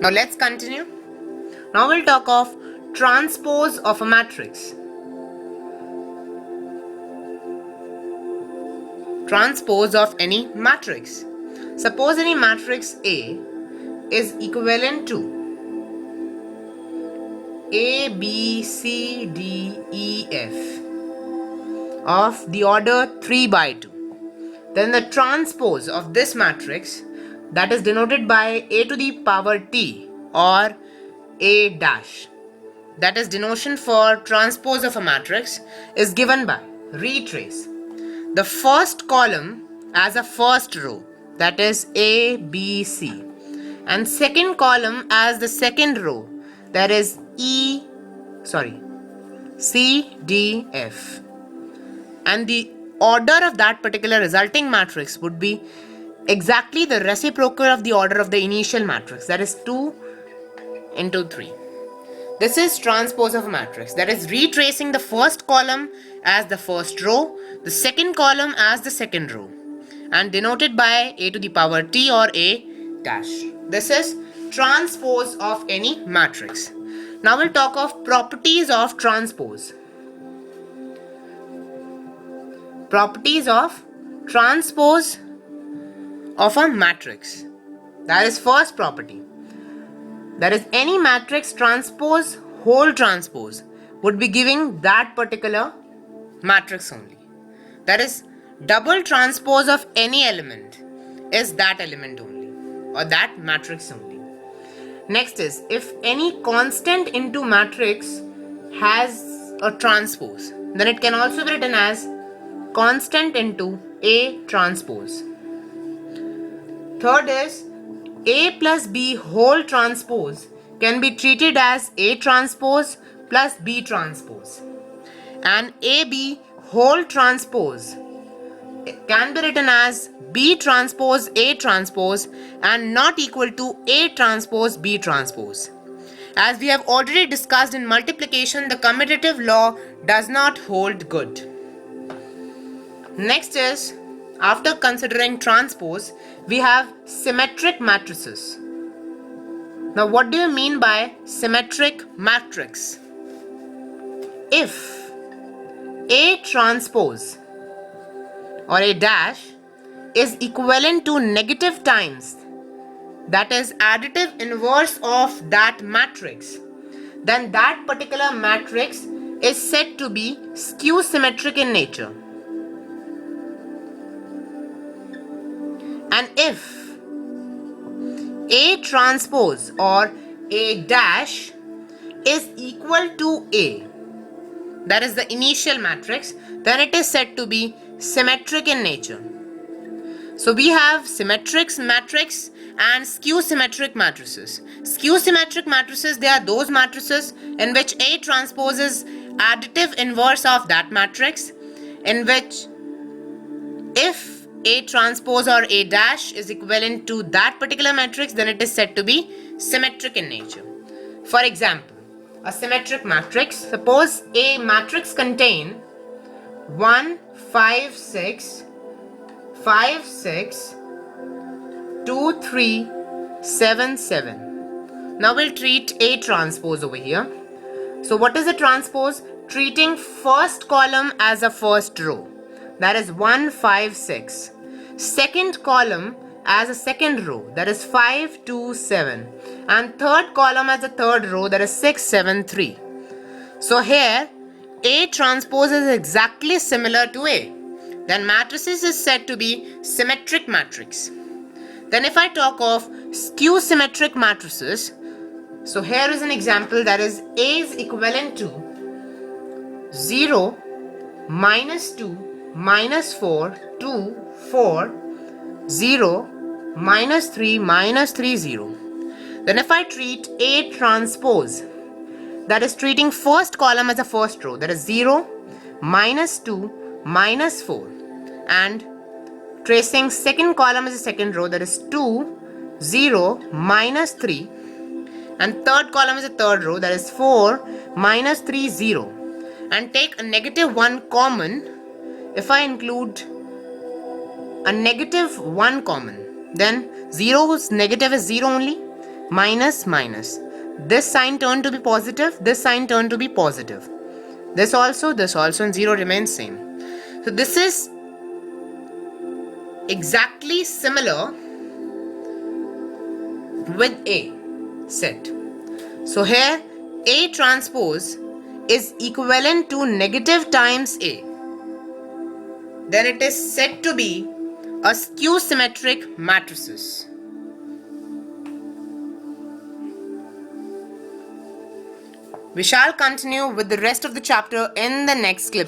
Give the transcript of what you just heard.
Now let's continue. Now we'll talk of transpose of a matrix. Transpose of any matrix. Suppose any matrix A is equivalent to A, B, C, D, E, F of the order 3 by 2. Then the transpose of this matrix, that is denoted by A to the power T or A dash, that is denotion for transpose of a matrix, is given by retrace the first column as a first row, that is A, B, C, and second column as the second row, that is C, D, F. And the order of that particular resulting matrix would be exactly the reciprocal of the order of the initial matrix, that is 2 into 3. This is transpose of a matrix, that is retracing the first column as the first row, the second column as the second row, and denoted by A to the power T or A dash. This is transpose of any matrix. Now we'll talk of properties of transpose. Properties of transpose of a matrix. That is first property. That is any matrix transpose, whole transpose would be giving that particular matrix only. That is double transpose of any element is that element only or that matrix only. Next is if any constant into matrix has a transpose, then it can also be written as constant into A transpose. Third is A plus B whole transpose can be treated as A transpose plus B transpose, and AB whole transpose can be written as B transpose A transpose and not equal to A transpose B transpose. As we have already discussed in multiplication, the commutative law does not hold good. Next is, after considering transpose, we have symmetric matrices. Now what do you mean by symmetric matrix? If A transpose or A dash is equivalent to negative times, that is additive inverse of that matrix, then that particular matrix is said to be skew symmetric in nature. And if A transpose or A dash is equal to A, that is the initial matrix, then it is said to be symmetric in nature. So we have symmetric matrix and skew symmetric matrices. Skew symmetric matrices, they are those matrices in which A transpose is additive inverse of that matrix, in which if A transpose or A dash is equivalent to that particular matrix, then it is said to be symmetric in nature. For example, a symmetric matrix, suppose a matrix contain 1, 5, 6, 5, 6, 2, 3, 7, 7. Now we'll treat A transpose over here. So what is a transpose? Treating first column as a first row, that is 1, 5, 6. Second column as a second row, that is 5, 2, 7. And third column as a third row, that is 6, 7, 3. So here A transpose is exactly similar to A. Then matrices is said to be symmetric matrix. Then if I talk of skew symmetric matrices, so here is an example, that is A is equivalent to 0, minus 2, minus 4, 2, 4, 0, minus 3, minus 3, 0. Then if I treat A transpose, that is treating first column as a first row, that is 0, minus 2, minus 4, and tracing second column as a second row, that is 2, 0, minus 3, and third column is a third row, that is 4, minus 3, 0. And take a negative 1 common. If I include a negative 1 common, then 0's negative is 0 only, minus minus. This sign turned to be positive, this sign turned to be positive. This also, and 0 remains same. So this is exactly similar with A set. So here A transpose is equivalent to negative times A. Then it is said to be a skew symmetric matrices. We shall continue with the rest of the chapter in the next clip.